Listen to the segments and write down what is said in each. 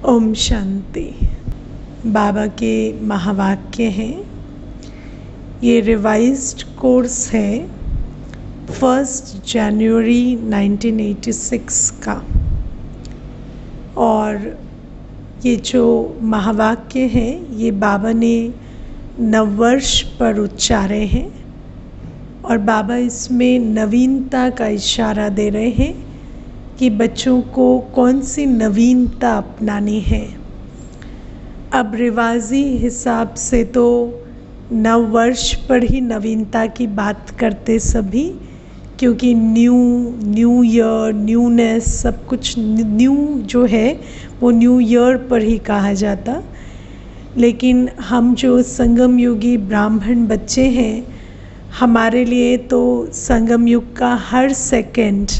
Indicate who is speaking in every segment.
Speaker 1: ओम शांति। बाबा के महावाक्य हैं। ये रिवाइज्ड कोर्स है 1 जनवरी 1986 का, और ये जो महावाक्य हैं ये बाबा ने नववर्ष पर उच्चारे हैं, और बाबा इसमें नवीनता का इशारा दे रहे हैं कि बच्चों को कौन सी नवीनता अपनानी है। अब रिवाजी हिसाब से तो नव वर्ष पर ही नवीनता की बात करते सभी, क्योंकि न्यू ईयर, न्यूनेस, सब कुछ न्यू जो है वो न्यू ईयर पर ही कहा जाता। लेकिन हम जो संगम युगी ब्राह्मण बच्चे हैं, हमारे लिए तो संगम युग का हर सेकंड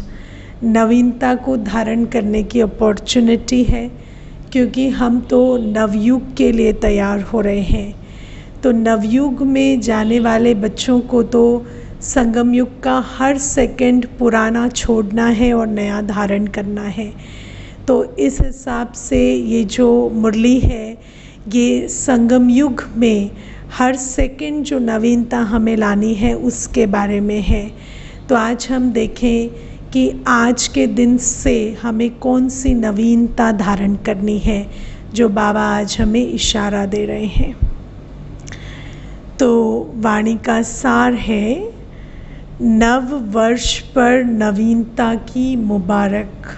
Speaker 1: नवीनता को धारण करने की अपॉर्चुनिटी है, क्योंकि हम तो नवयुग के लिए तैयार हो रहे हैं। तो नवयुग में जाने वाले बच्चों को तो संगम युग का हर सेकंड पुराना छोड़ना है और नया धारण करना है। तो इस हिसाब से ये जो मुरली है ये संगम युग में हर सेकंड जो नवीनता हमें लानी है उसके बारे में है। तो आज हम देखें कि आज के दिन से हमें कौन सी नवीनता धारण करनी है, जो बाबा आज हमें इशारा दे रहे हैं। तो वाणी का सार है, नव वर्ष पर नवीनता की मुबारक।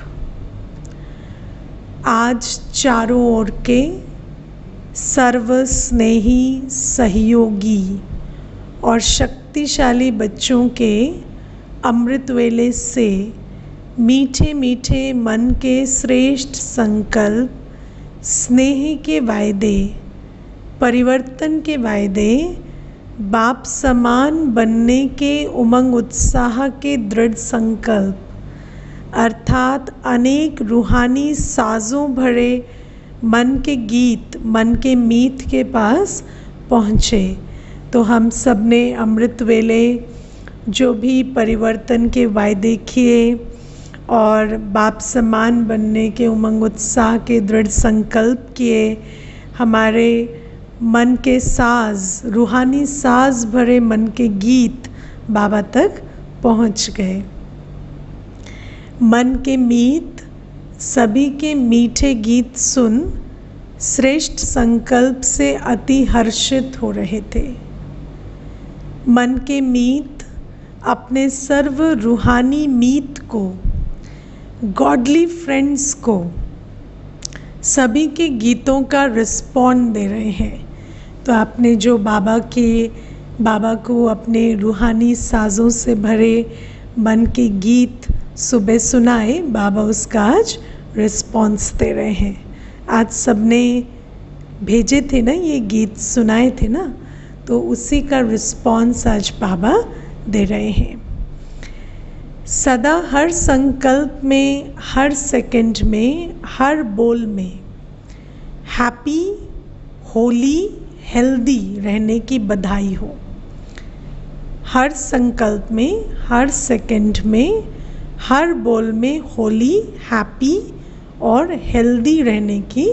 Speaker 1: आज चारों ओर के सर्वस्नेही, सहयोगी और शक्तिशाली बच्चों के अमृत वेले से मीठे मीठे मन के श्रेष्ठ संकल्प, स्नेह के वायदे, परिवर्तन के वायदे, बाप समान बनने के उमंग उत्साह के दृढ़ संकल्प, अर्थात अनेक रूहानी साजों भरे मन के गीत, मन के मीत के पास पहुँचे। तो हम सब ने अमृत वेले जो भी परिवर्तन के वायदे किए और बाप समान बनने के उमंग उत्साह के दृढ़ संकल्प किए, हमारे मन के साज, रूहानी साज भरे मन के गीत बाबा तक पहुंच गए। मन के मीत सभी के मीठे गीत सुन श्रेष्ठ संकल्प से अति हर्षित हो रहे थे। मन के मीत अपने सर्व रूहानी मीत को, गॉडली फ्रेंड्स को, सभी के गीतों का रिस्पॉन्ड दे रहे हैं। तो आपने जो बाबा को अपने रूहानी साजों से भरे मन के गीत सुबह सुनाए, बाबा उसका आज रिस्पॉन्स दे रहे हैं। आज सबने भेजे थे ना, ये गीत सुनाए थे ना, तो उसी का रिस्पॉन्स आज बाबा दे रहे हैं। सदा हर संकल्प में, हर सेकंड में, हर बोल में हैप्पी, होली, हेल्दी रहने की बधाई हो। हर संकल्प में, हर सेकंड में, हर बोल में होली, हैप्पी और हेल्दी रहने की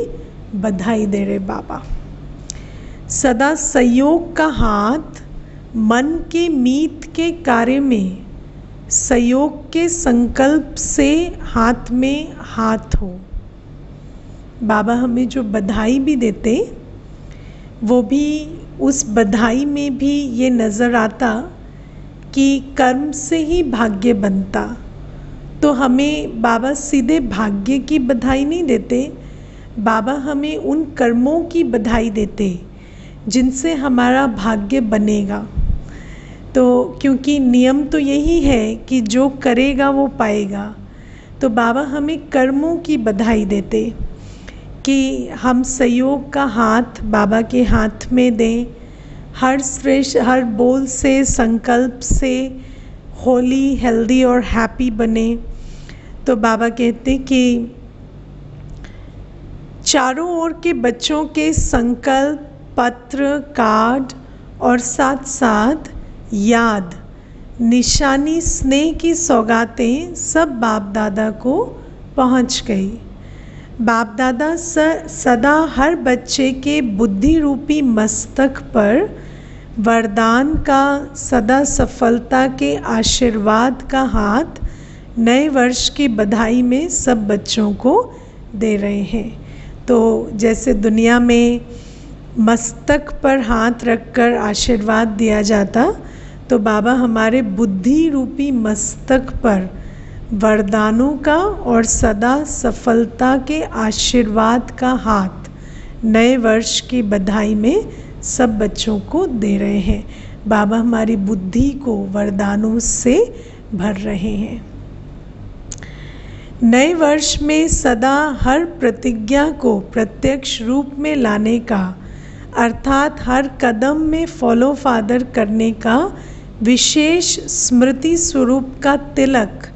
Speaker 1: बधाई दे रहे बाबा। सदा सहयोग का हाथ मन के मीत के कार्य में, सहयोग के संकल्प से हाथ में हाथ हो। बाबा हमें जो बधाई भी देते, वो भी उस बधाई में भी ये नज़र आता कि कर्म से ही भाग्य बनता। तो हमें बाबा सीधे भाग्य की बधाई नहीं देते, बाबा हमें उन कर्मों की बधाई देते जिनसे हमारा भाग्य बनेगा। तो क्योंकि नियम तो यही है कि जो करेगा वो पाएगा, तो बाबा हमें कर्मों की बधाई देते कि हम सहयोग का हाथ बाबा के हाथ में दें। हर बोल से, संकल्प से होली, हेल्दी और हैप्पी बने। तो बाबा कहते कि चारों ओर के बच्चों के संकल्प, पत्र, कार्ड और साथ साथ याद, निशानी, स्नेह की सौगातें सब बाप दादा को पहुंच गई। बाप दादा सदा हर बच्चे के बुद्धि रूपी मस्तक पर वरदान का, सदा सफलता के आशीर्वाद का हाथ नए वर्ष की बधाई में सब बच्चों को दे रहे हैं। तो जैसे दुनिया में मस्तक पर हाथ रखकर आशीर्वाद दिया जाता, तो बाबा हमारे बुद्धि रूपी मस्तक पर वरदानों का और सदा सफलता के आशीर्वाद का हाथ नए वर्ष की बधाई में सब बच्चों को दे रहे हैं। बाबा हमारी बुद्धि को वरदानों से भर रहे हैं। नए वर्ष में सदा हर प्रतिज्ञा को प्रत्यक्ष रूप में लाने का, अर्थात हर कदम में फॉलो फादर करने का विशेष स्मृति स्वरूप का तिलक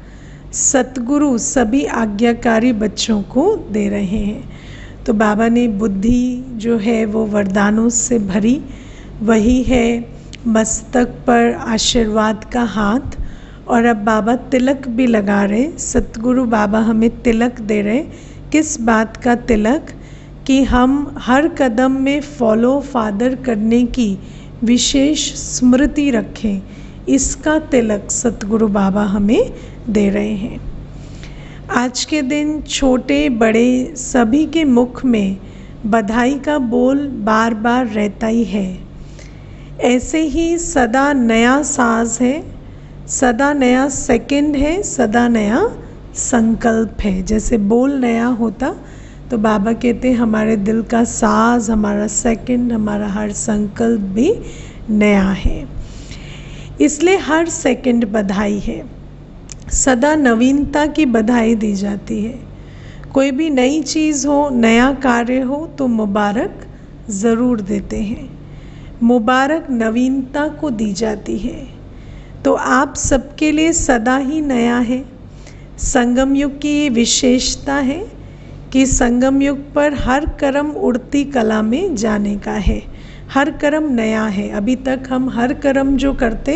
Speaker 1: सतगुरु सभी आज्ञाकारी बच्चों को दे रहे हैं। तो बाबा ने बुद्धि जो है वो वरदानों से भरी, वही है मस्तक पर आशीर्वाद का हाथ। और अब बाबा तिलक भी लगा रहे, सतगुरु बाबा हमें तिलक दे रहे। किस बात का तिलक? कि हम हर कदम में फॉलो फादर करने की विशेष स्मृति रखें, इसका तिलक सतगुरु बाबा हमें दे रहे हैं। आज के दिन छोटे बड़े सभी के मुख में बधाई का बोल बार बार रहता ही है। ऐसे ही सदा नया साज है, सदा नया सेकंड है, सदा नया संकल्प है। जैसे बोल नया होता तो बाबा कहते हमारे दिल का साज, हमारा सेकंड, हमारा हर संकल्प भी नया है। इसलिए हर सेकंड बधाई है, सदा नवीनता की बधाई दी जाती है। कोई भी नई चीज़ हो, नया कार्य हो तो मुबारक ज़रूर देते हैं। मुबारक नवीनता को दी जाती है। तो आप सबके लिए सदा ही नया है। संगम युग की ये विशेषता है कि संगम युग पर हर कर्म उड़ती कला में जाने का है। हर कर्म नया है। अभी तक हम हर कर्म जो करते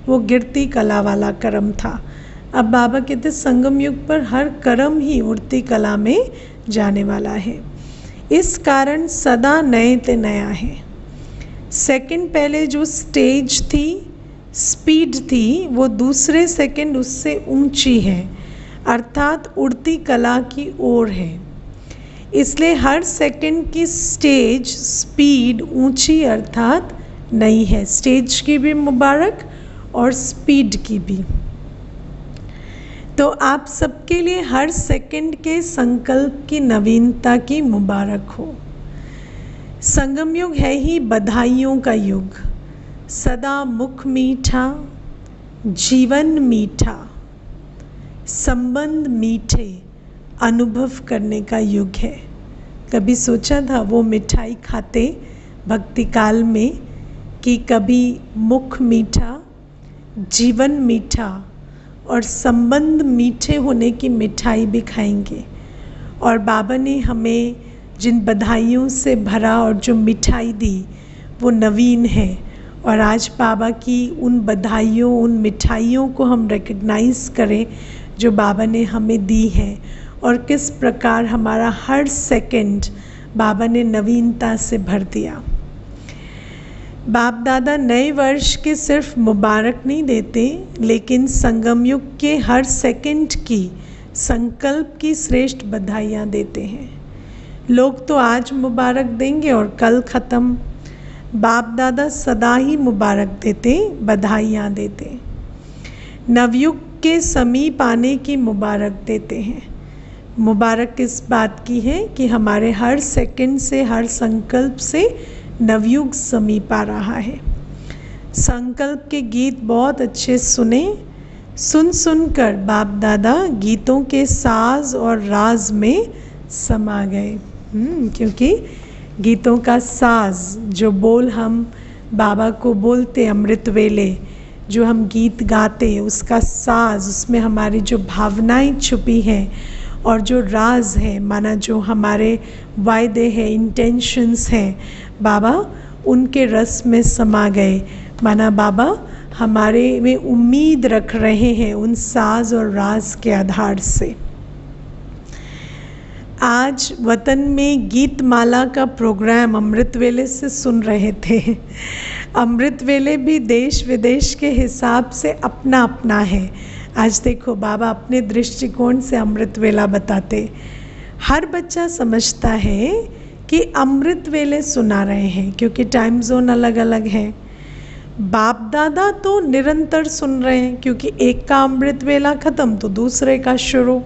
Speaker 1: वो गिरती कला वाला कर्म था। अब बाबा कहते संगम युग पर हर कर्म ही उड़ती कला में जाने वाला है। इस कारण सदा नए ते नया है। सेकंड पहले जो स्टेज थी, स्पीड थी, वो दूसरे सेकंड उससे ऊंची है, अर्थात उड़ती कला की ओर है। इसलिए हर सेकंड की स्टेज स्पीड ऊंची अर्थात नई है। स्टेज की भी मुबारक और स्पीड की भी। तो आप सबके लिए हर सेकंड के संकल्प की नवीनता की मुबारक हो। संगम युग है ही बधाइयों का युग। सदा मुख मीठा, जीवन मीठा, संबंध मीठे अनुभव करने का युग है। कभी सोचा था वो मिठाई खाते भक्ति काल में कि कभी मुख मीठा, जीवन मीठा और संबंध मीठे होने की मिठाई भी खाएंगे। और बाबा ने हमें जिन बधाइयों से भरा और जो मिठाई दी वो नवीन है। और आज बाबा की उन बधाइयों, उन मिठाइयों को हम रिकग्नाइज़ करें जो बाबा ने हमें दी है, और किस प्रकार हमारा हर सेकंड बाबा ने नवीनता से भर दिया। बाप दादा नए वर्ष के सिर्फ मुबारक नहीं देते, लेकिन संगम युग के हर सेकंड की संकल्प की श्रेष्ठ बधाइयाँ देते हैं। लोग तो आज मुबारक देंगे और कल ख़त्म। बाप दादा सदा ही मुबारक देते, बधाइयाँ देते। नवयुग के समीप आने की मुबारक देते हैं। मुबारक किस बात की है कि हमारे हर सेकंड से, हर संकल्प से नवयुग समीप आ रहा है। संकल्प के गीत बहुत अच्छे सुने। सुन कर बाप दादा गीतों के साज और राज में समा गए। क्योंकि गीतों का साज, जो बोल हम बाबा को बोलते अमृत वेले, जो हम गीत गाते, उसका साज, उसमें हमारी जो भावनाएं छुपी हैं और जो राज है, माना जो हमारे वायदे हैं, इंटेंशंस हैं, बाबा उनके रस में समा गए। माना बाबा हमारे में उम्मीद रख रहे हैं उन साज और राज के आधार से। आज वतन में गीत माला का प्रोग्राम अमृत वेले से सुन रहे थे। अमृत वेले भी देश विदेश के हिसाब से अपना अपना है। आज देखो बाबा अपने दृष्टिकोण से अमृत वेला बताते। हर बच्चा समझता है कि अमृत वेले सुना रहे हैं क्योंकि टाइम जोन अलग अलग है। बाप दादा तो निरंतर सुन रहे हैं क्योंकि एक का अमृत वेला ख़त्म तो दूसरे का शुरू।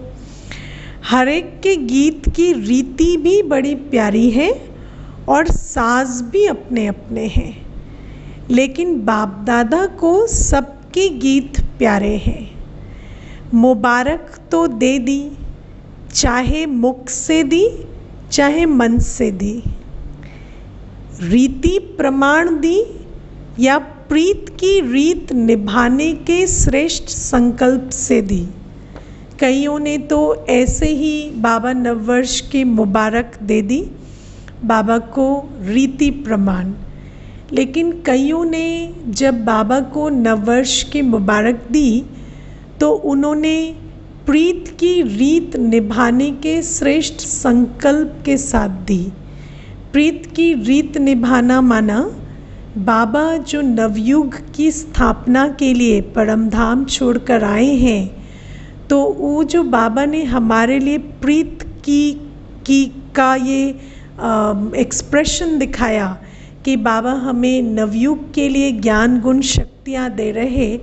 Speaker 1: हर एक के गीत की रीति भी बड़ी प्यारी है और साज भी अपने अपने हैं, लेकिन बाप दादा को सबके गीत प्यारे हैं। मुबारक तो दे दी, चाहे मुख से दी चाहे मन से दी, रीति प्रमाण दी या प्रीत की रीत निभाने के श्रेष्ठ संकल्प से दी। कईयों ने तो ऐसे ही बाबा नववर्ष की मुबारक दे दी, बाबा को रीति प्रमाण। लेकिन कईयों ने जब बाबा को नववर्ष की मुबारक दी तो उन्होंने प्रीत की रीत निभाने के श्रेष्ठ संकल्प के साथ दी। प्रीत की रीत निभाना माना बाबा जो नवयुग की स्थापना के लिए परमधाम छोड़कर आए हैं, तो वो जो बाबा ने हमारे लिए प्रीत की का ये एक्सप्रेशन दिखाया कि बाबा हमें नवयुग के लिए ज्ञान गुण शक्तियाँ दे रहे,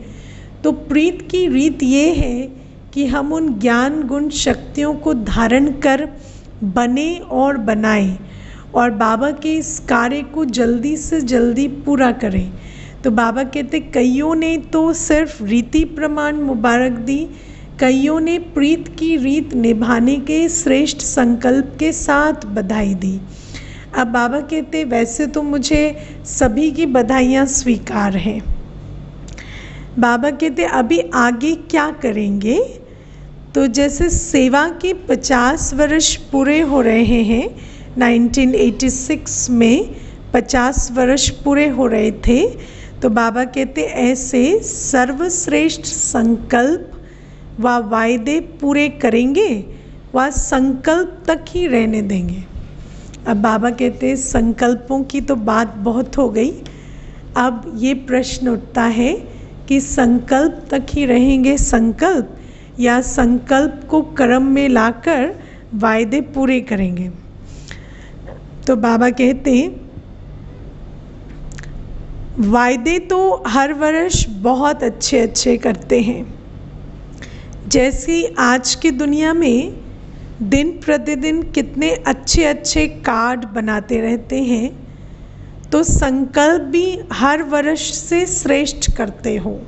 Speaker 1: तो प्रीत की रीत ये है कि हम उन ज्ञान गुण शक्तियों को धारण कर बने और बनाएं और बाबा के इस कार्य को जल्दी से जल्दी पूरा करें। तो बाबा कहते कईयों ने तो सिर्फ रीति प्रमाण मुबारक दी, कईयों ने प्रीत की रीत निभाने के श्रेष्ठ संकल्प के साथ बधाई दी। अब बाबा कहते वैसे तो मुझे सभी की बधाइयाँ स्वीकार हैं। बाबा कहते अभी आगे क्या करेंगे, तो जैसे सेवा के 50 वर्ष पूरे हो रहे हैं, 1986 में 50 वर्ष पूरे हो रहे थे, तो बाबा कहते ऐसे सर्वश्रेष्ठ संकल्प व वायदे पूरे करेंगे व संकल्प तक ही रहने देंगे। अब बाबा कहते संकल्पों की तो बात बहुत हो गई, अब ये प्रश्न उठता है कि संकल्प तक ही रहेंगे संकल्प, या संकल्प को कर्म में लाकर वायदे पूरे करेंगे। तो बाबा कहते वायदे तो हर वर्ष बहुत अच्छे अच्छे करते हैं। जैसे आज की दुनिया में दिन प्रतिदिन कितने अच्छे अच्छे कार्ड बनाते रहते हैं, तो संकल्प भी हर वर्ष से श्रेष्ठ करते हो।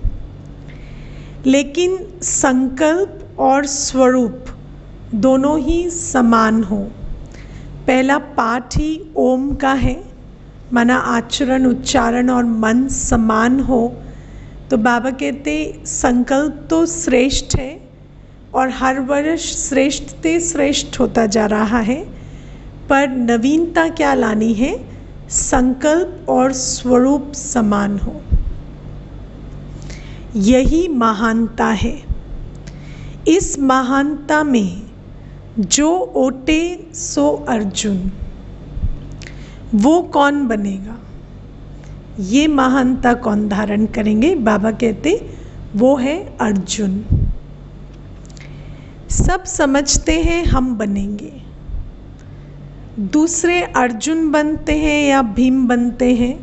Speaker 1: लेकिन संकल्प और स्वरूप दोनों ही समान हो। पहला पाठ ही ओम का है, माना आचरण उच्चारण और मन समान हो। तो बाबा कहते संकल्प तो श्रेष्ठ है और हर वर्ष श्रेष्ठ से श्रेष्ठ होता जा रहा है, पर नवीनता क्या लानी है, संकल्प और स्वरूप समान हो। यही महानता है। इस महानता में जो ओटे सो अर्जुन, वो कौन बनेगा, ये महानता कौन धारण करेंगे। बाबा कहते वो है अर्जुन। सब समझते हैं हम बनेंगे, दूसरे अर्जुन बनते हैं या भीम बनते हैं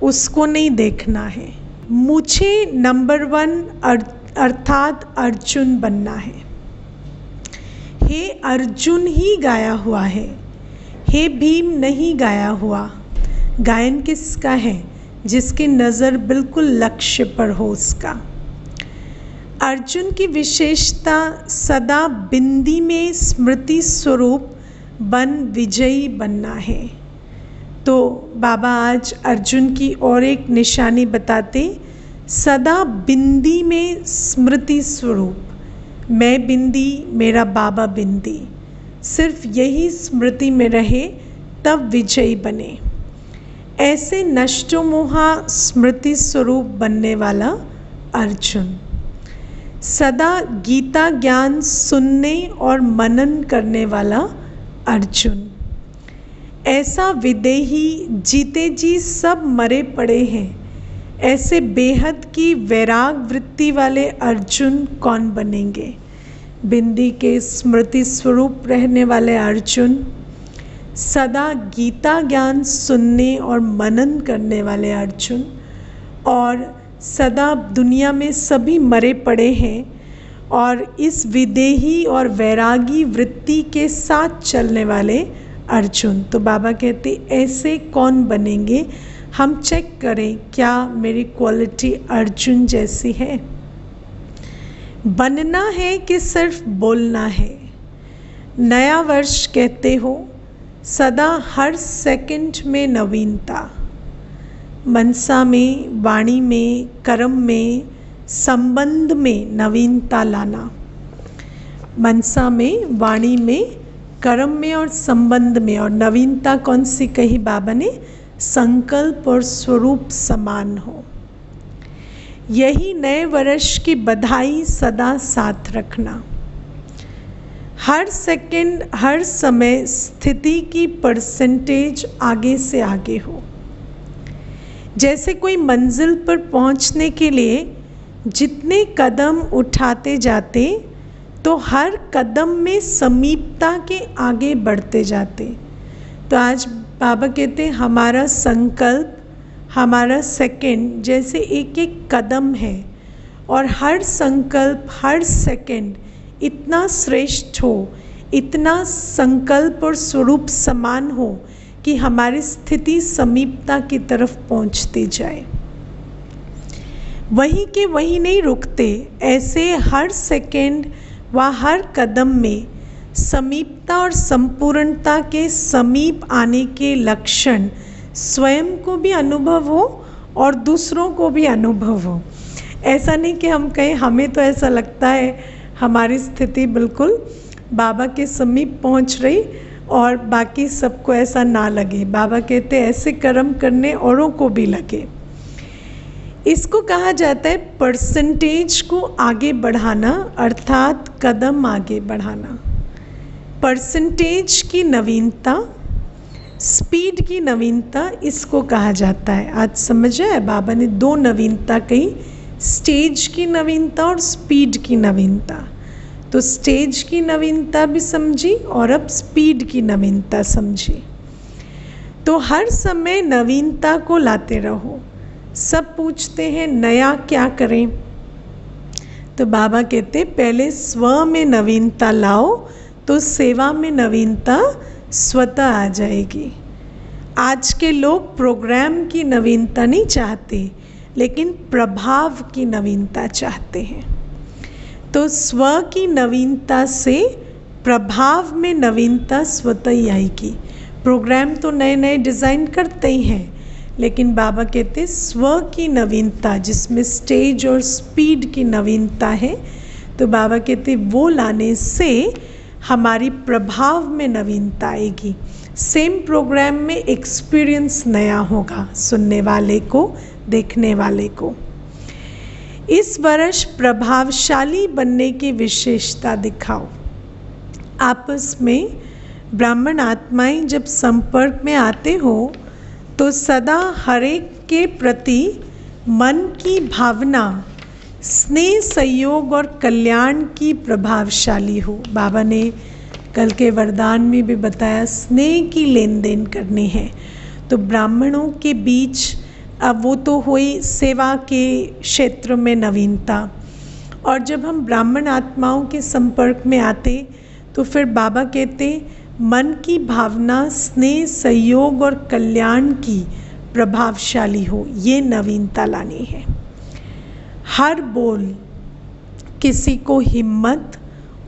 Speaker 1: उसको नहीं देखना है। मुझे नंबर 1 अर्थात अर्जुन बनना है। हे अर्जुन ही गाया हुआ है, हे भीम नहीं गाया हुआ। गायन किसका है, जिसकी नज़र बिल्कुल लक्ष्य पर हो उसका। अर्जुन की विशेषता सदा बिंदी में स्मृति स्वरूप बन विजयी बनना है। तो बाबा आज अर्जुन की और एक निशानी बताते, सदा बिंदी में स्मृति स्वरूप। मैं बिंदी, मेरा बाबा बिंदी, सिर्फ यही स्मृति में रहे तब विजयी बने। ऐसे नष्टो मोहा स्मृति स्वरूप बनने वाला अर्जुन। सदा गीता ज्ञान सुनने और मनन करने वाला अर्जुन। ऐसा विदेही जीते जी सब मरे पड़े हैं, ऐसे बेहद की वैराग वृत्ति वाले अर्जुन कौन बनेंगे? बिंदी के स्मृति स्वरूप रहने वाले अर्जुन, सदा गीता ज्ञान सुनने और मनन करने वाले अर्जुन, और सदा दुनिया में सभी मरे पड़े हैं और इस विदेही और वैरागी वृत्ति के साथ चलने वाले अर्जुन। तो बाबा कहते ऐसे कौन बनेंगे? हम चेक करें क्या मेरी क्वालिटी अर्जुन जैसी है। बनना है कि सिर्फ बोलना है? नया वर्ष कहते हो, सदा हर सेकंड में नवीनता, मनसा में, वाणी में, कर्म में, संबंध में नवीनता लाना। मनसा में, वाणी में, कर्म में और संबंध में। और नवीनता कौन सी कही बाबा ने? संकल्प और स्वरूप समान हो। यही नए वर्ष की बधाई सदा साथ रखना। हर सेकंड, हर समय स्थिति की परसेंटेज आगे से आगे हो। जैसे कोई मंजिल पर पहुंचने के लिए जितने कदम उठाते जाते तो हर कदम में समीपता के आगे बढ़ते जाते। तो आज बाबा कहते हैं हमारा संकल्प, हमारा सेकंड जैसे एक एक कदम है और हर संकल्प, हर सेकंड इतना श्रेष्ठ हो, इतना संकल्प और स्वरूप समान हो कि हमारी स्थिति समीपता की तरफ पहुंचती जाए। वहीं के वहीं नहीं रुकते, ऐसे हर सेकंड व हर कदम में समीपता और संपूर्णता के समीप आने के लक्षण स्वयं को भी अनुभव हो और दूसरों को भी अनुभव हो। ऐसा नहीं कि हम कहें हमें तो ऐसा लगता है हमारी स्थिति बिल्कुल बाबा के समीप पहुंच रही और बाकी सबको ऐसा ना लगे। बाबा कहते ऐसे कर्म करने औरों को भी लगे। इसको कहा जाता है परसेंटेज को आगे बढ़ाना, अर्थात कदम आगे बढ़ाना। परसेंटेज की नवीनता, स्पीड की नवीनता, इसको कहा जाता है। आज समझ आया बाबा ने दो नवीनता कही, स्टेज की नवीनता और स्पीड की नवीनता। तो स्टेज की नवीनता भी समझी और अब स्पीड की नवीनता समझी। तो हर समय नवीनता को लाते रहो। सब पूछते हैं नया क्या करें? तो बाबा कहते पहले स्व में नवीनता लाओ तो सेवा में नवीनता स्वतः आ जाएगी। आज के लोग प्रोग्राम की नवीनता नहीं चाहते, लेकिन प्रभाव की नवीनता चाहते हैं। तो स्व की नवीनता से प्रभाव में नवीनता स्वतः ही आएगी। प्रोग्राम तो नए नए डिज़ाइन करते ही हैं, लेकिन बाबा कहते स्व की नवीनता जिसमें स्टेज और स्पीड की नवीनता है, तो बाबा कहते वो लाने से हमारी प्रभाव में नवीनता आएगी। सेम प्रोग्राम में एक्सपीरियंस नया होगा सुनने वाले को, देखने वाले को। इस वर्ष प्रभावशाली बनने की विशेषता दिखाओ। आपस में ब्राह्मण आत्माएं जब संपर्क में आते हो तो सदा हरेक के प्रति मन की भावना, स्नेह, सहयोग और कल्याण की प्रभावशाली हो। बाबा ने कल के वरदान में भी बताया स्नेह की लेन देन करनी है। तो ब्राह्मणों के बीच अब वो तो हुई सेवा के क्षेत्र में नवीनता, और जब हम ब्राह्मण आत्माओं के संपर्क में आते तो फिर बाबा कहते मन की भावना, स्नेह, सहयोग और कल्याण की प्रभावशाली हो, ये नवीनता लानी है। हर बोल किसी को हिम्मत,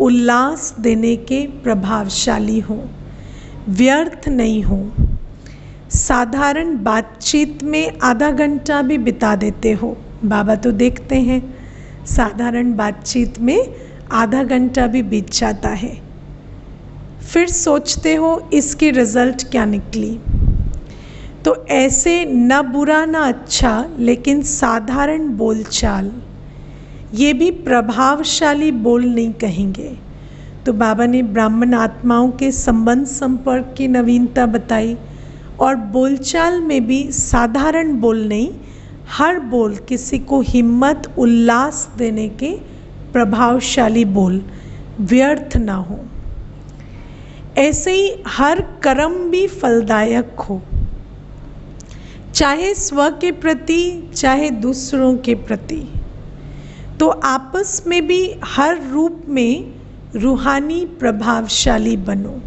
Speaker 1: उल्लास देने के प्रभावशाली हो, व्यर्थ नहीं हो। साधारण बातचीत में आधा घंटा भी बिता देते हो, बाबा तो देखते हैं साधारण बातचीत में आधा घंटा भी बीत जाता है, फिर सोचते हो इसकी रिजल्ट क्या निकली। तो ऐसे न बुरा न अच्छा, लेकिन साधारण बोलचाल, ये भी प्रभावशाली बोल नहीं कहेंगे। तो बाबा ने ब्राह्मण आत्माओं के संबंध संपर्क की नवीनता बताई और बोलचाल में भी साधारण बोल नहीं, हर बोल किसी को हिम्मत उल्लास देने के प्रभावशाली बोल, व्यर्थ ना हो। ऐसे ही हर कर्म भी फलदायक हो, चाहे स्व के प्रति चाहे दूसरों के प्रति। तो आपस में भी हर रूप में रूहानी प्रभावशाली बनो,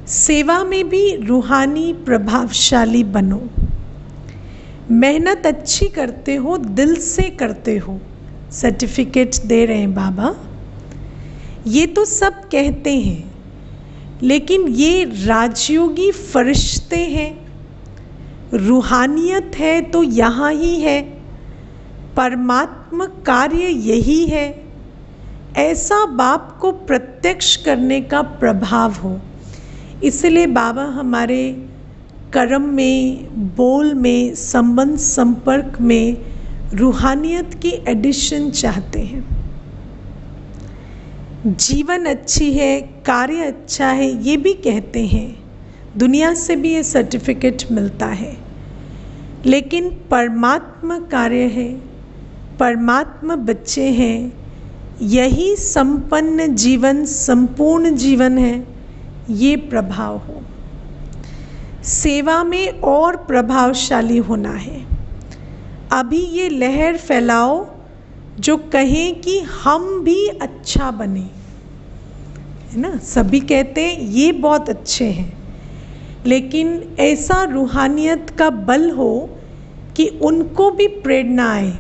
Speaker 1: सेवा में भी रूहानी प्रभावशाली बनो। मेहनत अच्छी करते हो, दिल से करते हो, सर्टिफिकेट दे रहे हैं बाबा। ये तो सब कहते हैं, लेकिन ये राजयोगी फरिश्ते हैं, रूहानियत है तो यहाँ ही है, परमात्मा कार्य यही है, ऐसा बाप को प्रत्यक्ष करने का प्रभाव हो। इसलिए बाबा हमारे कर्म में, बोल में, संबंध संपर्क में रूहानियत की एडिशन चाहते हैं। जीवन अच्छी है, कार्य अच्छा है, ये भी कहते हैं, दुनिया से भी ये सर्टिफिकेट मिलता है, लेकिन परमात्मा कार्य है, परमात्मा बच्चे हैं, यही संपन्न जीवन, संपूर्ण जीवन है, ये प्रभाव हो। सेवा में और प्रभावशाली होना है। अभी ये लहर फैलाओ जो कहें कि हम भी अच्छा बने, है ना। सभी कहते हैं ये बहुत अच्छे हैं, लेकिन ऐसा रूहानियत का बल हो कि उनको भी प्रेरणा आए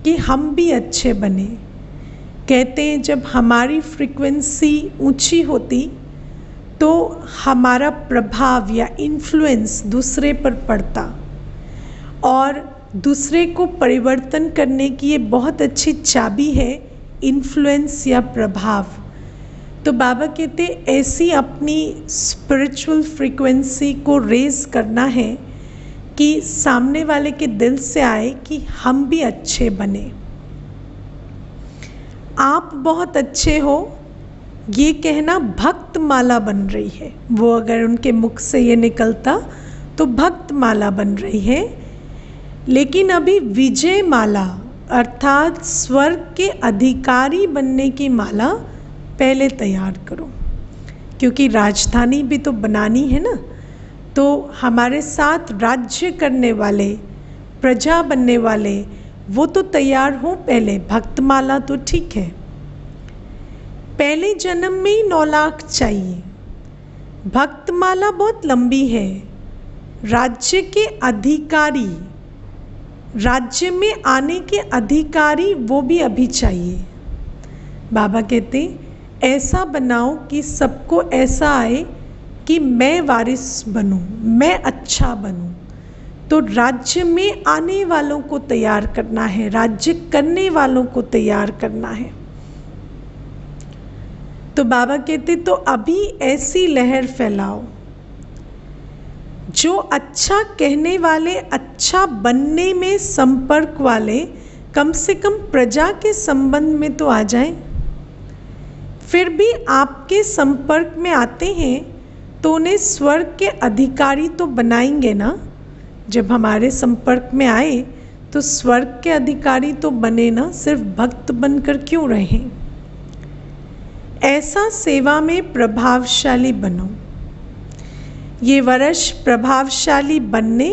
Speaker 1: कि हम भी अच्छे बने। कहते हैं जब हमारी फ्रीक्वेंसी ऊंची होती तो हमारा प्रभाव या इन्फ्लुएंस दूसरे पर पड़ता, और दूसरे को परिवर्तन करने की ये बहुत अच्छी चाबी है, इन्फ्लुएंस या प्रभाव। तो बाबा कहते ऐसी अपनी स्पिरिचुअल फ्रीक्वेंसी को रेज करना है कि सामने वाले के दिल से आए कि हम भी अच्छे बने। आप बहुत अच्छे हो, ये कहना भक्त माला बन रही है। वो अगर उनके मुख से ये निकलता तो भक्त माला बन रही है, लेकिन अभी विजय माला अर्थात स्वर्ग के अधिकारी बनने की माला पहले तैयार करो, क्योंकि राजधानी भी तो बनानी है ना। तो हमारे साथ राज्य करने वाले, प्रजा बनने वाले, वो तो तैयार हो पहले। भक्तमाला तो ठीक है, पहले जन्म में ही 9 लाख चाहिए। भक्तमाला बहुत लंबी है। राज्य के अधिकारी, राज्य में आने के अधिकारी, वो भी अभी चाहिए। बाबा कहते ऐसा बनाओ कि सबको ऐसा आए कि मैं वारिस बनूं, मैं अच्छा बनूं। तो राज्य में आने वालों को तैयार करना है, राज्य करने वालों को तैयार करना है। तो बाबा कहते तो अभी ऐसी लहर फैलाओ जो अच्छा कहने वाले, अच्छा बनने में संपर्क वाले कम से कम प्रजा के संबंध में तो आ जाएं। फिर भी आपके संपर्क में आते हैं तो उन्हें स्वर्ग के अधिकारी तो बनाएंगे ना। जब हमारे संपर्क में आए तो स्वर्ग के अधिकारी तो बने ना, सिर्फ भक्त बनकर क्यों रहें। ऐसा सेवा में प्रभावशाली बनो। ये वर्ष प्रभावशाली बनने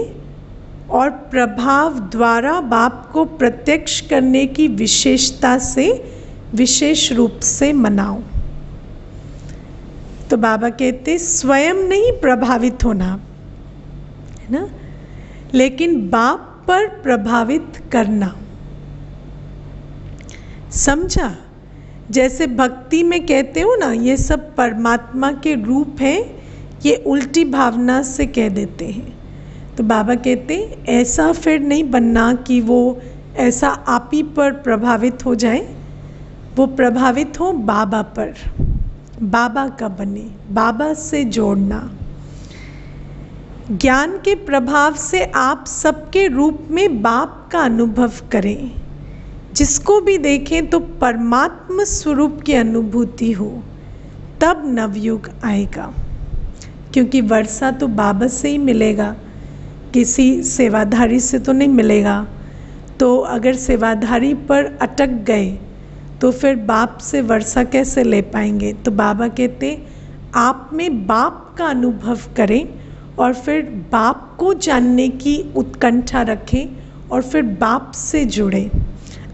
Speaker 1: और प्रभाव द्वारा बाप को प्रत्यक्ष करने की विशेषता से विशेष रूप से मनाओ। तो बाबा कहते स्वयं नहीं प्रभावित होना, है ना, लेकिन बाप पर प्रभावित करना। समझा? जैसे भक्ति में कहते हो ना, ये सब परमात्मा के रूप हैं, ये उल्टी भावना से कह देते हैं। तो बाबा कहते ऐसा फिर नहीं बनना कि वो ऐसा आप ही पर प्रभावित हो जाए, वो प्रभावित हो बाबा पर, बाबा का बने, बाबा से जोड़ना। ज्ञान के प्रभाव से आप सबके रूप में बाप का अनुभव करें। जिसको भी देखें तो परमात्म स्वरूप की अनुभूति हो, तब नवयुग आएगा। क्योंकि वर्षा तो बाबा से ही मिलेगा, किसी सेवाधारी से तो नहीं मिलेगा। तो अगर सेवाधारी पर अटक गए तो फिर बाप से वर्षा कैसे ले पाएंगे। तो बाबा कहते आप में बाप का अनुभव करें और फिर बाप को जानने की उत्कंठा रखें और फिर बाप से जुड़े,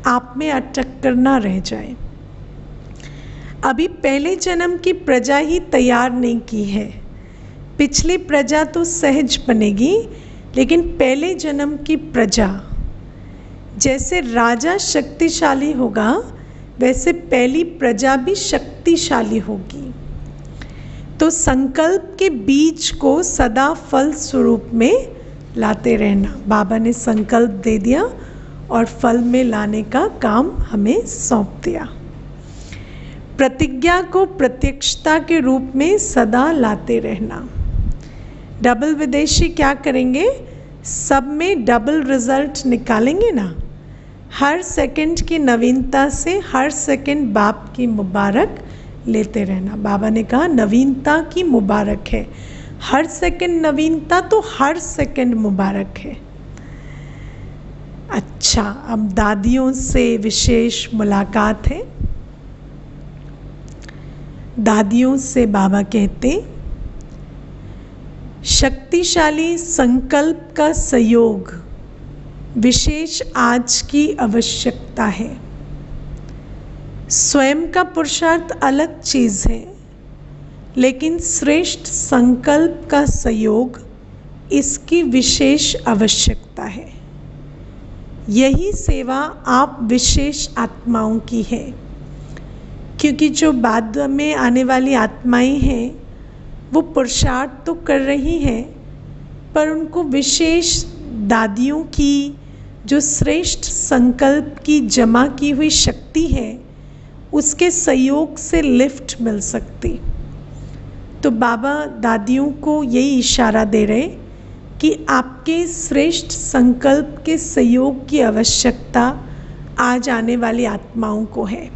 Speaker 1: आप में अटक कर ना रह जाए। अभी पहले जन्म की प्रजा ही तैयार नहीं की है, पिछली प्रजा तो सहज बनेगी, लेकिन पहले जन्म की प्रजा, जैसे राजा शक्तिशाली होगा वैसे पहली प्रजा भी शक्तिशाली होगी। तो संकल्प के बीज को सदा फल स्वरूप में लाते रहना। बाबा ने संकल्प दे दिया और फल में लाने का काम हमें सौंप दिया। प्रतिज्ञा को प्रत्यक्षता के रूप में सदा लाते रहना। डबल विदेशी क्या करेंगे, सब में डबल रिजल्ट निकालेंगे ना। हर सेकंड की नवीनता से हर सेकंड बाप की मुबारक लेते रहना। बाबा ने कहा नवीनता की मुबारक है, हर सेकंड नवीनता तो हर सेकंड मुबारक है। अच्छा, अब दादियों से विशेष मुलाकात है। दादियों से बाबा कहते शक्तिशाली संकल्प का सहयोग विशेष आज की आवश्यकता है। स्वयं का पुरुषार्थ अलग चीज़ है, लेकिन श्रेष्ठ संकल्प का सहयोग इसकी विशेष आवश्यकता है। यही सेवा आप विशेष आत्माओं की है, क्योंकि जो बाद में आने वाली आत्माएं हैं वो पुरुषार्थ तो कर रही हैं, पर उनको विशेष दादियों की जो श्रेष्ठ संकल्प की जमा की हुई शक्ति है उसके सहयोग से लिफ्ट मिल सकती। तो बाबा दादियों को यही इशारा दे रहे कि आपके श्रेष्ठ संकल्प के सहयोग की आवश्यकता आज आने वाली आत्माओं को है।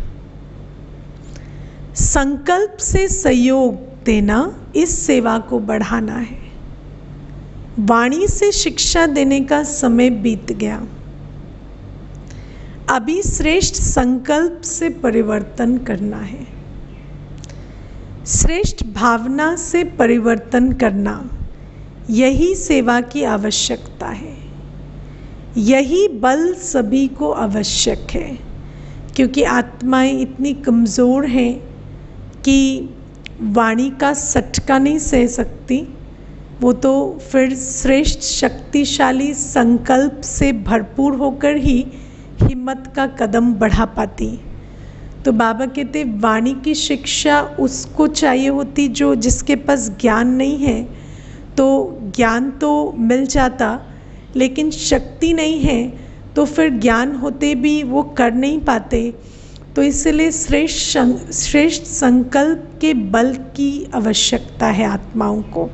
Speaker 1: संकल्प से सहयोग देना इस सेवा को बढ़ाना है। वाणी से शिक्षा देने का समय बीत गया, अभी श्रेष्ठ संकल्प से परिवर्तन करना है। श्रेष्ठ भावना से परिवर्तन करना, यही सेवा की आवश्यकता है। यही बल सभी को आवश्यक है, क्योंकि आत्माएं इतनी कमज़ोर हैं कि वाणी का सटका नहीं सह सकती। वो तो फिर श्रेष्ठ शक्तिशाली संकल्प से भरपूर होकर ही हिम्मत का कदम बढ़ा पाती। तो बाबा कहते वाणी की शिक्षा उसको चाहिए होती जो जिसके पास ज्ञान नहीं है। तो ज्ञान तो मिल जाता, लेकिन शक्ति नहीं है तो फिर ज्ञान होते भी वो कर नहीं पाते। तो इसलिए श्रेष्ठ संकल्प के बल की आवश्यकता है आत्माओं को।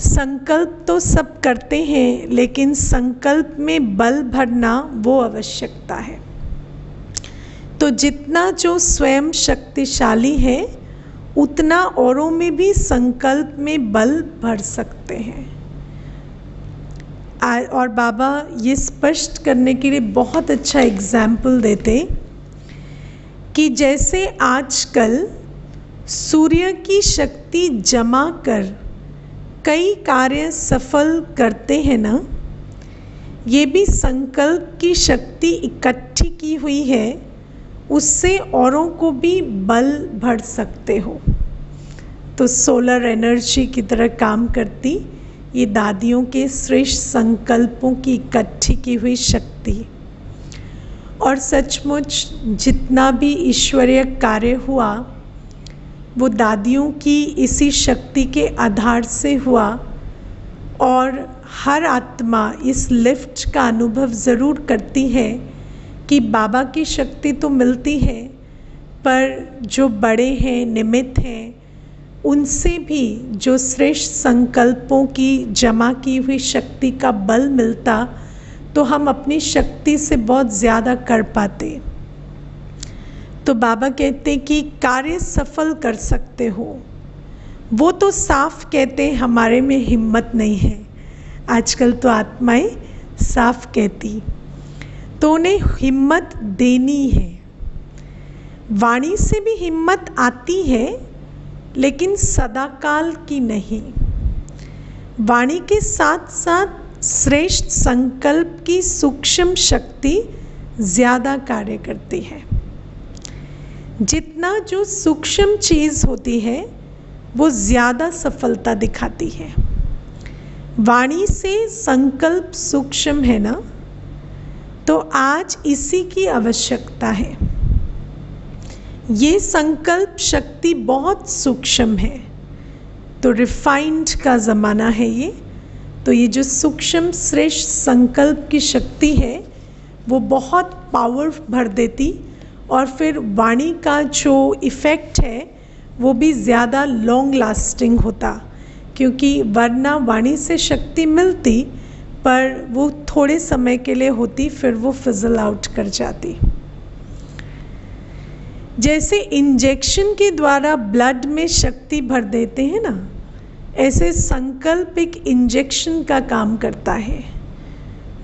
Speaker 1: संकल्प तो सब करते हैं, लेकिन संकल्प में बल भरना वो आवश्यकता है। तो जितना जो स्वयं शक्तिशाली है उतना औरों में भी संकल्प में बल भर सकते हैं। और बाबा ये स्पष्ट करने के लिए बहुत अच्छा एग्जाम्पल देते कि जैसे आजकल सूर्य की शक्ति जमा कर कई कार्य सफल करते हैं ना, ये भी संकल्प की शक्ति इकट्ठी की हुई है, उससे औरों को भी बल भर सकते हो। तो सोलर एनर्जी की तरह काम करती ये दादियों के श्रेष्ठ संकल्पों की इकट्ठी की हुई शक्ति। और सचमुच जितना भी ईश्वरीय कार्य हुआ वो दादियों की इसी शक्ति के आधार से हुआ। और हर आत्मा इस लिफ्ट का अनुभव ज़रूर करती है कि बाबा की शक्ति तो मिलती है, पर जो बड़े हैं, निमित्त हैं, उनसे भी जो श्रेष्ठ संकल्पों की जमा की हुई शक्ति का बल मिलता, तो हम अपनी शक्ति से बहुत ज़्यादा कर पाते। तो बाबा कहते हैं कि कार्य सफल कर सकते हो, वो तो साफ कहते हैं हमारे में हिम्मत नहीं है। आजकल तो आत्माएं साफ कहती, तो उन्हें हिम्मत देनी है। वाणी से भी हिम्मत आती है, लेकिन सदाकाल की नहीं। वाणी के साथ साथ श्रेष्ठ संकल्प की सूक्ष्म शक्ति ज़्यादा कार्य करती है। जितना जो सूक्ष्म चीज़ होती है वो ज़्यादा सफलता दिखाती है। वाणी से संकल्प सूक्ष्म है ना, तो आज इसी की आवश्यकता है। ये संकल्प शक्ति बहुत सूक्ष्म है, तो रिफाइंड का ज़माना है ये। तो ये जो सूक्ष्म श्रेष्ठ संकल्प की शक्ति है वो बहुत पावर भर देती, और फिर वाणी का जो इफ़ेक्ट है वो भी ज़्यादा लॉन्ग लास्टिंग होता, क्योंकि वरना वाणी से शक्ति मिलती पर वो थोड़े समय के लिए होती, फिर वो फिजल आउट कर जाती। जैसे इंजेक्शन के द्वारा ब्लड में शक्ति भर देते हैं ना, ऐसे संकल्प एक इंजेक्शन का काम करता है,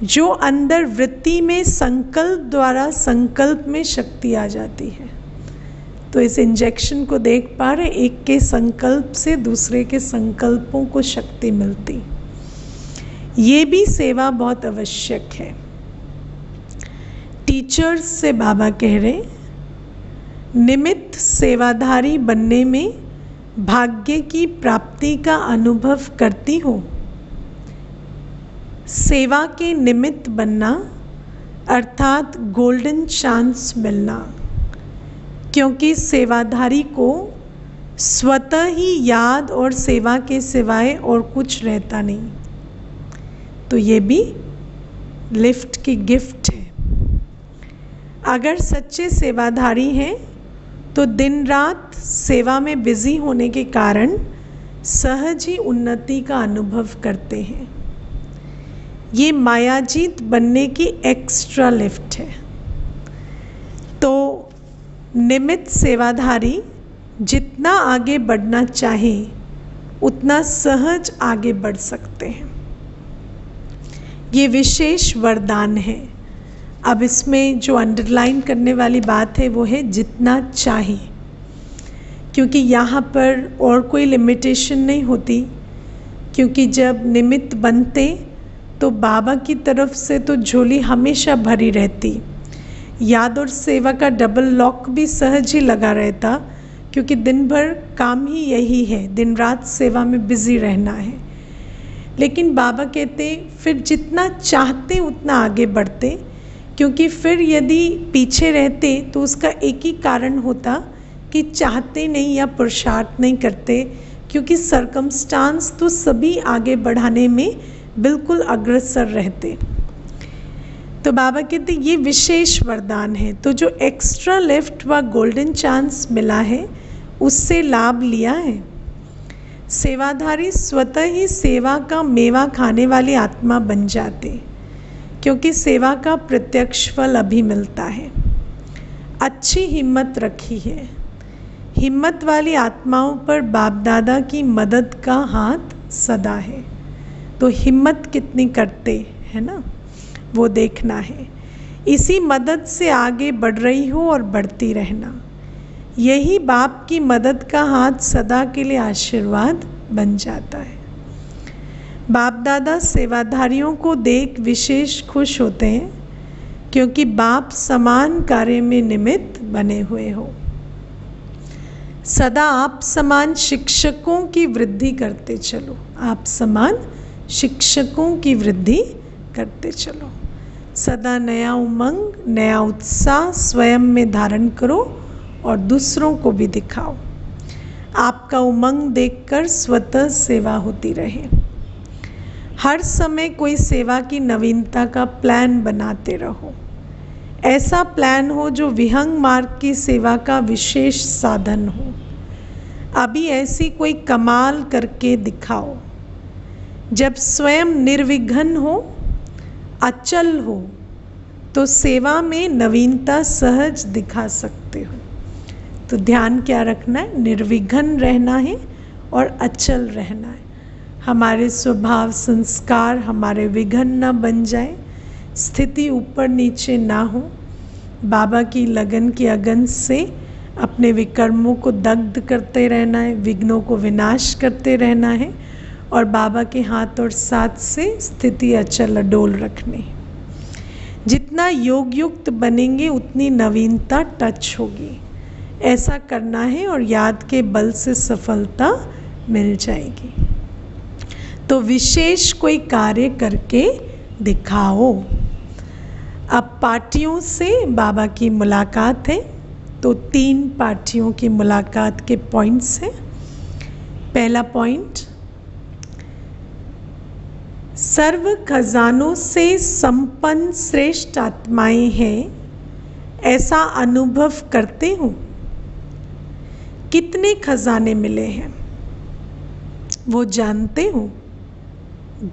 Speaker 1: जो अंदर वृत्ति में संकल्प द्वारा संकल्प में शक्ति आ जाती है। तो इस इंजेक्शन को देख पा रहे, एक के संकल्प से दूसरे के संकल्पों को शक्ति मिलती। ये भी सेवा बहुत आवश्यक है। टीचर्स से बाबा कह रहे, निमित्त सेवाधारी बनने में भाग्य की प्राप्ति का अनुभव करती हो। सेवा के निमित्त बनना अर्थात गोल्डन चांस मिलना, क्योंकि सेवाधारी को स्वतः ही याद और सेवा के सिवाय और कुछ रहता नहीं। तो ये भी लिफ्ट की गिफ्ट है। अगर सच्चे सेवाधारी हैं तो दिन रात सेवा में बिजी होने के कारण सहज ही उन्नति का अनुभव करते हैं। ये मायाजीत बनने की एक्स्ट्रा लिफ्ट है। तो निमित्त सेवाधारी जितना आगे बढ़ना चाहे उतना सहज आगे बढ़ सकते हैं। ये विशेष वरदान है। अब इसमें जो अंडरलाइन करने वाली बात है वो है जितना चाहे, क्योंकि यहाँ पर और कोई लिमिटेशन नहीं होती, क्योंकि जब निमित्त बनते तो बाबा की तरफ से तो झोली हमेशा भरी रहती। याद और सेवा का डबल लॉक भी सहज ही लगा रहता, क्योंकि दिन भर काम ही यही है, दिन रात सेवा में बिजी रहना है। लेकिन बाबा कहते फिर जितना चाहते उतना आगे बढ़ते, क्योंकि फिर यदि पीछे रहते तो उसका एक ही कारण होता कि चाहते नहीं या पुरुषार्थ नहीं करते, क्योंकि सर्कमस्टांस तो सभी आगे बढ़ाने में बिल्कुल अग्रसर रहते। तो बाबा कहते ये विशेष वरदान है। तो जो एक्स्ट्रा लिफ्ट व गोल्डन चांस मिला है उससे लाभ लिया है। सेवाधारी स्वतः ही सेवा का मेवा खाने वाली आत्मा बन जाते, क्योंकि सेवा का प्रत्यक्ष फल अभी मिलता है। अच्छी हिम्मत रखी है। हिम्मत वाली आत्माओं पर बाप दादा की मदद का हाथ सदा है। तो हिम्मत कितनी करते है ना, वो देखना है। इसी मदद से आगे बढ़ रही हो और बढ़ती रहना, यही बाप की मदद का हाथ सदा के लिए आशीर्वाद बन जाता है। बाप दादा सेवाधारियों को देख विशेष खुश होते हैं, क्योंकि बाप समान कार्य में निमित्त बने हुए हो। सदा आप समान शिक्षकों की वृद्धि करते चलो। आप समान शिक्षकों की वृद्धि करते चलो। सदा नया उमंग, नया उत्साह स्वयं में धारण करो और दूसरों को भी दिखाओ। आपका उमंग देखकर स्वतः सेवा होती रहे। हर समय कोई सेवा की नवीनता का प्लान बनाते रहो। ऐसा प्लान हो जो विहंग मार्ग की सेवा का विशेष साधन हो। अभी ऐसी कोई कमाल करके दिखाओ। जब स्वयं निर्विघ्न हो, अचल हो तो सेवा में नवीनता सहज दिखा सकते हो। तो ध्यान क्या रखना है? निर्विघ्न रहना है और अचल रहना है। हमारे स्वभाव संस्कार हमारे विघ्न न बन जाए, स्थिति ऊपर नीचे ना हो। बाबा की लगन की अगन से अपने विकर्मों को दग्ध करते रहना है, विघ्नों को विनाश करते रहना है और बाबा के हाथ और साथ से स्थिति अचल अडोल रखनी। जितना योग युक्त बनेंगे उतनी नवीनता टच होगी। ऐसा करना है और याद के बल से सफलता मिल जाएगी। तो विशेष कोई कार्य करके दिखाओ। अब पार्टियों से बाबा की मुलाकात है, तो 3 पार्टियों की मुलाकात के पॉइंट्स हैं। पहला पॉइंट, सर्व खजानों से संपन्न श्रेष्ठ आत्माएं हैं, ऐसा अनुभव करते हो। कितने खजाने मिले हैं वो जानते हो?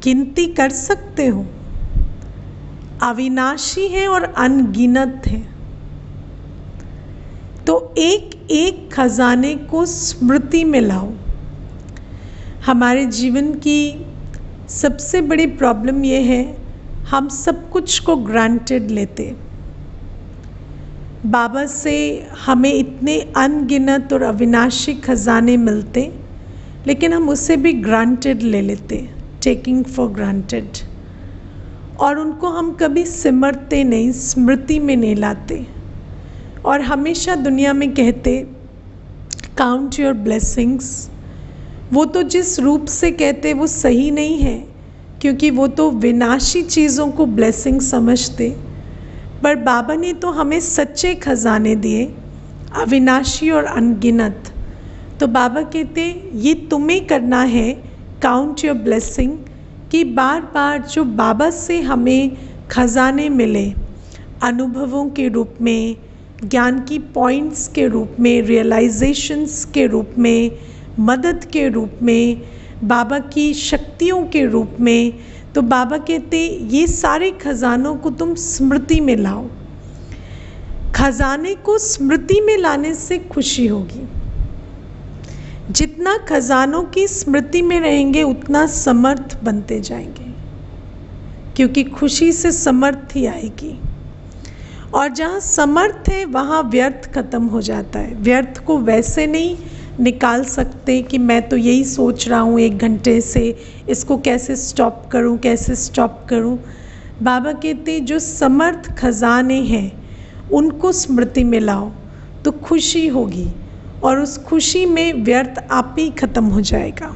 Speaker 1: गिनती कर सकते हो? अविनाशी है और अनगिनत है। तो एक एक खजाने को स्मृति में लाओ। हमारे जीवन की सबसे बड़ी प्रॉब्लम ये है, हम सब कुछ को ग्रांटेड लेते। बाबा से हमें इतने अनगिनत और अविनाशी खजाने मिलते, लेकिन हम उसे भी ग्रांटेड ले लेते, टेकिंग फॉर ग्रांटेड, और उनको हम कभी सिमरते नहीं, स्मृति में नहीं लाते। और हमेशा दुनिया में कहते काउंट योर ब्लेसिंग्स, वो तो जिस रूप से कहते वो सही नहीं है, क्योंकि वो तो विनाशी चीज़ों को ब्लेसिंग समझते। पर बाबा ने तो हमें सच्चे खजाने दिए, अविनाशी और अनगिनत। तो बाबा कहते ये तुम्हें करना है, काउंट योर ब्लेसिंग, कि बार बार जो बाबा से हमें खजाने मिले, अनुभवों के रूप में, ज्ञान की पॉइंट्स के रूप में, रियलाइजेशंस के रूप में, मदद के रूप में, बाबा की शक्तियों के रूप में, तो बाबा कहते ये सारे खजानों को तुम स्मृति में लाओ। खजाने को स्मृति में लाने से खुशी होगी। जितना खजानों की स्मृति में रहेंगे उतना समर्थ बनते जाएंगे, क्योंकि खुशी से समर्थ ही आएगी। और जहाँ समर्थ है वहाँ व्यर्थ खत्म हो जाता है। व्यर्थ को वैसे नहीं निकाल सकते कि मैं तो यही सोच रहा हूँ 1 घंटे से, इसको कैसे स्टॉप करूँ, कैसे स्टॉप करूँ। बाबा कहते जो समर्थ खजाने हैं उनको स्मृति में लाओ तो खुशी होगी, और उस खुशी में व्यर्थ आप ही खत्म हो जाएगा।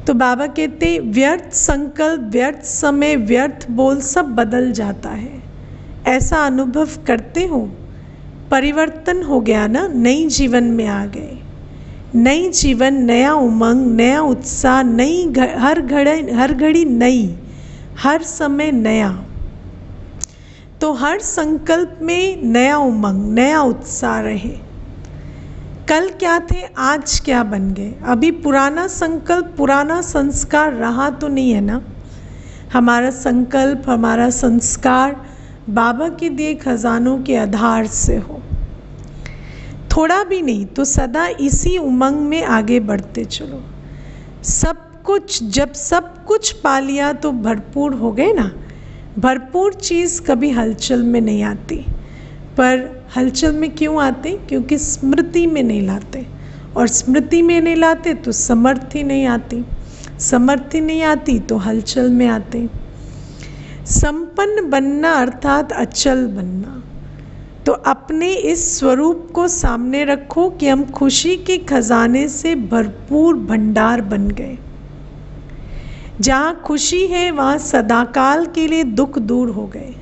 Speaker 1: तो बाबा कहते व्यर्थ संकल्प, व्यर्थ समय, व्यर्थ बोल सब बदल जाता है। ऐसा अनुभव करते हो? परिवर्तन हो गया ना, नई जीवन में आ गए। नई जीवन, नया उमंग, नया उत्साह, नई हर घड़ी नई, हर समय नया। तो हर संकल्प में नया उमंग, नया उत्साह रहे। कल क्या थे, आज क्या बन गए। अभी पुराना संकल्प, पुराना संस्कार रहा तो नहीं है ना। हमारा संकल्प, हमारा संस्कार बाबा के दिए खजानों के आधार से हो। थोड़ा भी नहीं तो सदा इसी उमंग में आगे बढ़ते चलो। सब कुछ, जब सब कुछ पा लिया तो भरपूर हो गए ना। भरपूर चीज़ कभी हलचल में नहीं आती, पर हलचल में क्यों आते? क्योंकि स्मृति में नहीं लाते, और स्मृति में नहीं लाते तो समर्थी नहीं आती, समर्थी नहीं आती तो हलचल में आते। संपन्न बनना अर्थात अचल बनना। तो अपने इस स्वरूप को सामने रखो कि हम खुशी के खजाने से भरपूर भंडार बन गए। जहाँ खुशी है वहाँ सदाकाल के लिए दुख दूर हो गए।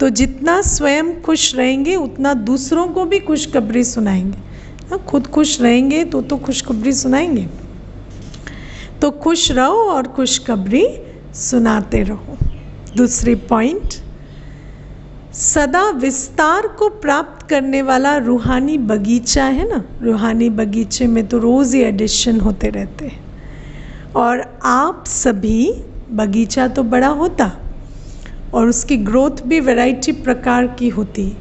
Speaker 1: तो जितना स्वयं खुश रहेंगे उतना दूसरों को भी खुशखबरी सुनाएंगे। खुद खुश रहेंगे तो खुशखबरी सुनाएंगे। तो खुश रहो और खुशखबरी सुनाते रहो। दूसरी पॉइंट, सदा विस्तार को प्राप्त करने वाला रूहानी बगीचा है ना। रूहानी बगीचे में तो रोज़ ही एडिशन होते रहते हैं, और आप सभी, बगीचा तो बड़ा होता और उसकी ग्रोथ भी वैरायटी प्रकार की होती।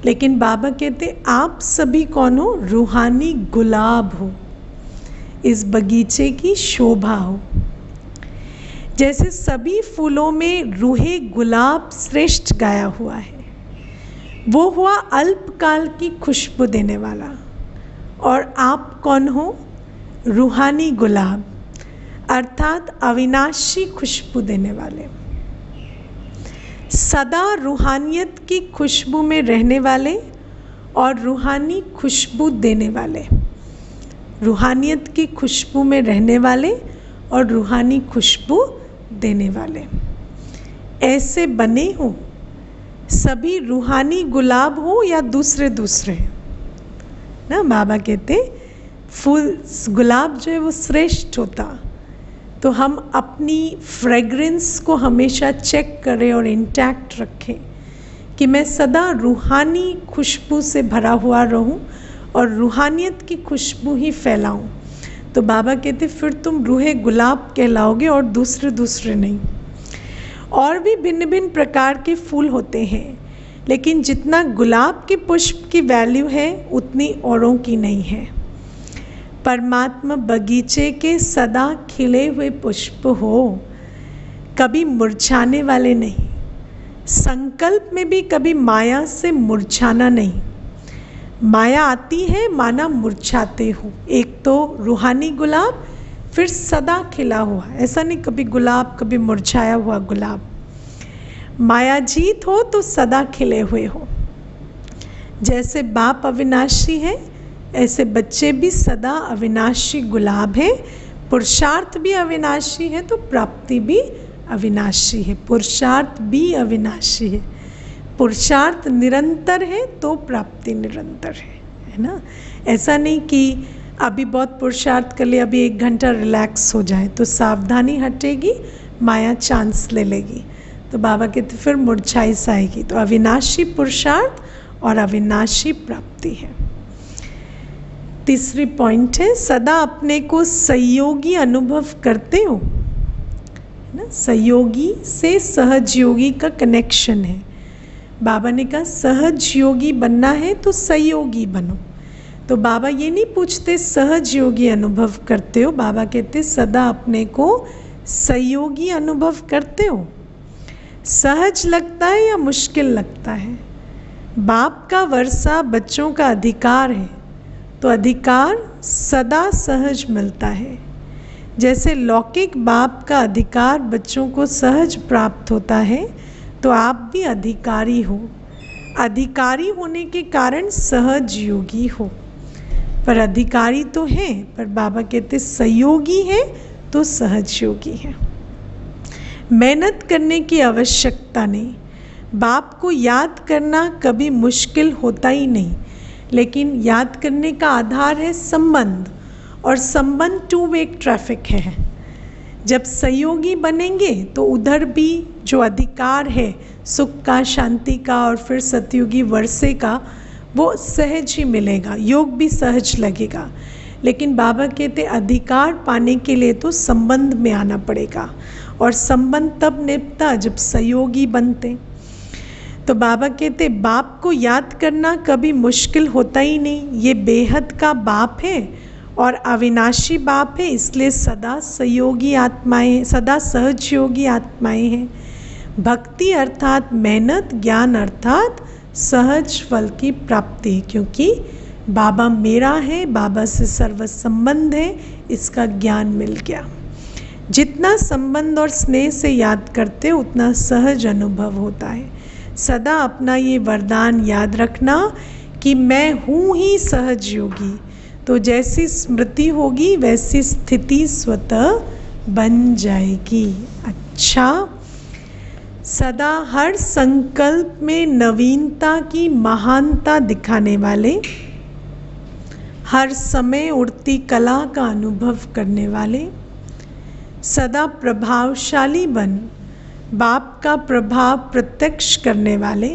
Speaker 1: लेकिन बाबा कहते आप सभी कौन हो? रूहानी गुलाब हो, इस बगीचे की शोभा हो। जैसे सभी फूलों में रूहे गुलाब श्रेष्ठ गाया हुआ है, वो हुआ अल्पकाल की खुशबू देने वाला। और आप कौन हो? रूहानी गुलाब, अर्थात अविनाशी खुशबू देने वाले, सदा रूहानियत की खुशबू में रहने वाले और रूहानी खुशबू देने वाले। रूहानियत की खुशबू में रहने वाले और रूहानी खुशबू देने वाले, ऐसे बने हो। सभी रूहानी गुलाब हो या दूसरे दूसरे ना। बाबा कहते फूल गुलाब जो है वो श्रेष्ठ होता, तो हम अपनी फ्रेग्रेंस को हमेशा चेक करें और इंटैक्ट रखें कि मैं सदा रूहानी खुशबू से भरा हुआ रहूं और रूहानियत की खुशबू ही फैलाऊं। तो बाबा कहते फिर तुम रूहे गुलाब कहलाओगे और दूसरे दूसरे नहीं। और भी भिन्न भिन्न प्रकार के फूल होते हैं, लेकिन जितना गुलाब के पुष्प की वैल्यू है उतनी औरों की नहीं है। परमात्मा बगीचे के सदा खिले हुए पुष्प हो, कभी मुरझाने वाले नहीं। संकल्प में भी कभी माया से मुरझाना नहीं। माया आती है माना मुरझाते हो। एक तो रूहानी गुलाब, फिर सदा खिला हुआ, ऐसा नहीं कभी गुलाब कभी मुरझाया हुआ गुलाब। माया जीत हो तो सदा खिले हुए हो। जैसे बाप अविनाशी है, ऐसे बच्चे भी सदा अविनाशी गुलाब है। पुरुषार्थ भी अविनाशी है तो प्राप्ति भी अविनाशी है। पुरुषार्थ भी अविनाशी है, पुरुषार्थ निरंतर है तो प्राप्ति निरंतर है ना। ऐसा नहीं कि अभी बहुत पुरुषार्थ कर ले, अभी 1 घंटा रिलैक्स हो जाए तो सावधानी हटेगी, माया चांस ले लेगी, तो बाबा कहते फिर मुरझाई आएगी। तो अविनाशी पुरुषार्थ और अविनाशी प्राप्ति है। तीसरी पॉइंट है सदा अपने को सहयोगी अनुभव करते हो ना। सहयोगी से सहज योगी का कनेक्शन है। बाबा ने कहा सहज योगी बनना है तो सहयोगी बनो। तो बाबा ये नहीं पूछते सहज योगी अनुभव करते हो, बाबा कहते सदा अपने को सहयोगी अनुभव करते हो। सहज लगता है या मुश्किल लगता है? बाप का वर्षा बच्चों का अधिकार है, तो अधिकार सदा सहज मिलता है। जैसे लौकिक बाप का अधिकार बच्चों को सहज प्राप्त होता है, तो आप भी अधिकारी हो। अधिकारी होने के कारण सहज योगी हो। पर अधिकारी तो हैं, पर बाबा कहते सहयोगी है तो सहज योगी है। मेहनत करने की आवश्यकता नहीं। बाप को याद करना कभी मुश्किल होता ही नहीं, लेकिन याद करने का आधार है संबंध, और संबंध 2 वे ट्रैफिक है। जब सहयोगी बनेंगे तो उधर भी जो अधिकार है सुख का, शांति का और फिर सतयुगी वर्षे का, वो सहज ही मिलेगा, योग भी सहज लगेगा। लेकिन बाबा कहते अधिकार पाने के लिए तो संबंध में आना पड़ेगा, और संबंध तब निपटा जब सहयोगी बनते। तो बाबा कहते बाप को याद करना कभी मुश्किल होता ही नहीं। ये बेहद का बाप है और अविनाशी बाप है, इसलिए सदा सहयोगी आत्माएं, सदा सहज योगी आत्माएं हैं। भक्ति अर्थात मेहनत, ज्ञान अर्थात सहज फल की प्राप्ति, क्योंकि बाबा मेरा है, बाबा से सर्व संबंध है, इसका ज्ञान मिल गया। जितना संबंध और स्नेह से याद करते उतना सहज अनुभव होता है। सदा अपना ये वरदान याद रखना कि मैं हूँ ही सहज योगी, तो जैसी स्मृति होगी वैसी स्थिति स्वतः बन जाएगी। अच्छा, सदा हर संकल्प में नवीनता की महानता दिखाने वाले, हर समय उड़ती कला का अनुभव करने वाले, सदा प्रभावशाली बन बाप का प्रभाव प्रत्यक्ष करने वाले,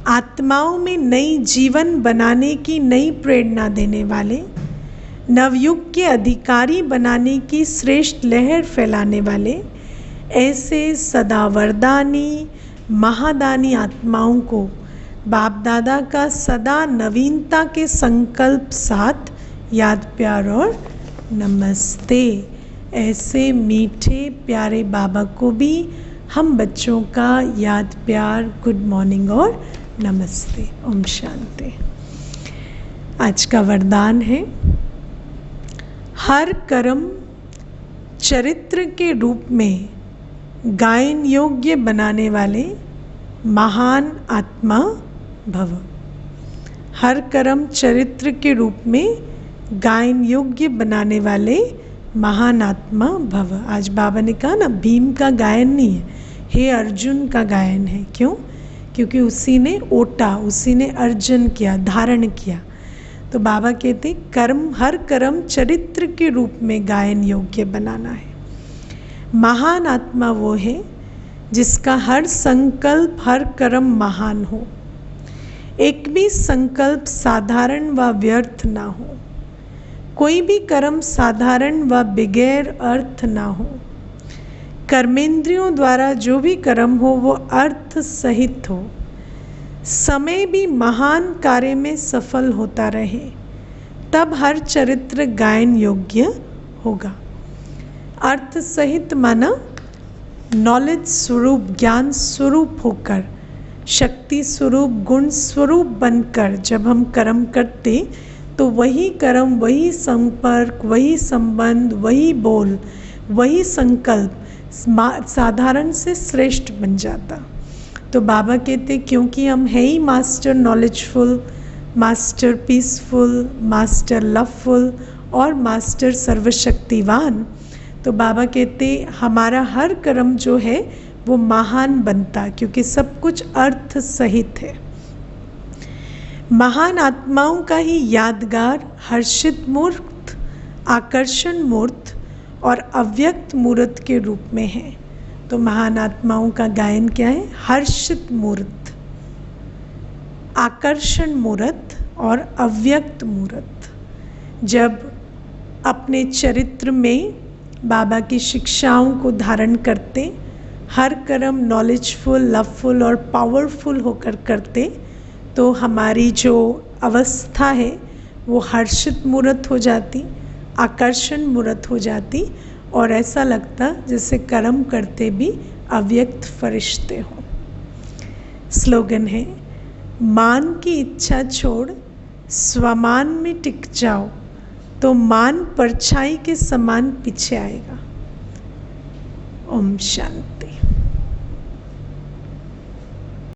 Speaker 1: आत्माओं में नई जीवन बनाने की नई प्रेरणा देने वाले, नवयुग के अधिकारी बनाने की श्रेष्ठ लहर फैलाने वाले, ऐसे सदा वरदानी महादानी आत्माओं को बाप दादा का सदा नवीनता के संकल्प साथ याद प्यार और नमस्ते। ऐसे मीठे प्यारे बाबा को भी हम बच्चों का याद प्यार, गुड मॉर्निंग और नमस्ते। ओम शांति। आज का वरदान है, हर कर्म चरित्र के रूप में गायन योग्य बनाने वाले महान आत्मा भव। हर कर्म चरित्र के रूप में गायन योग्य बनाने वाले महान आत्मा भव। आज बाबा ने कहा ना, भीम का गायन नहीं है, हे अर्जुन का गायन है। क्यों? क्योंकि उसी ने ओटा, उसी ने अर्जन किया, धारण किया। तो बाबा कहते कर्म, हर कर्म चरित्र के रूप में गायन योग्य बनाना है। महान आत्मा वो है जिसका हर संकल्प, हर कर्म महान हो। एक भी संकल्प साधारण व व्यर्थ ना हो। कोई भी कर्म साधारण व बगैर अर्थ ना हो। कर्मेंद्रियों द्वारा जो भी कर्म हो वो अर्थ सहित हो। समय भी महान कार्य में सफल होता रहे, तब हर चरित्र गायन योग्य होगा। अर्थ सहित माना नॉलेज स्वरूप, ज्ञान स्वरूप होकर, शक्ति स्वरूप, गुण स्वरूप बनकर जब हम कर्म करते तो वही कर्म, वही संपर्क, वही संबंध, वही बोल, वही संकल्प साधारण से श्रेष्ठ बन जाता। तो बाबा कहते क्योंकि हम है ही master knowledgeful, master peaceful, master loveful और मास्टर सर्वशक्तिवान, तो बाबा कहते हमारा हर कर्म जो है वो महान बनता, क्योंकि सब कुछ अर्थ सहित है। महान आत्माओं का ही यादगार हर्षित मूर्त, आकर्षण मूर्त और अव्यक्त मूर्त के रूप में है। तो महान आत्माओं का गायन क्या है? हर्षित मूर्त, आकर्षण मूर्त और अव्यक्त मूर्त। जब अपने चरित्र में बाबा की शिक्षाओं को धारण करते, हर कर्म नॉलेजफुल, लवफुल और पावरफुल होकर करते, तो हमारी जो अवस्था है वो हर्षित मूर्त हो जाती, आकर्षण मूर्त हो जाती और ऐसा लगता जैसे कर्म करते भी अव्यक्त फरिश्ते हों। स्लोगन है, मान की इच्छा छोड़ स्वमान में टिक जाओ तो मान परछाई के समान पीछे आएगा। ओम शांति।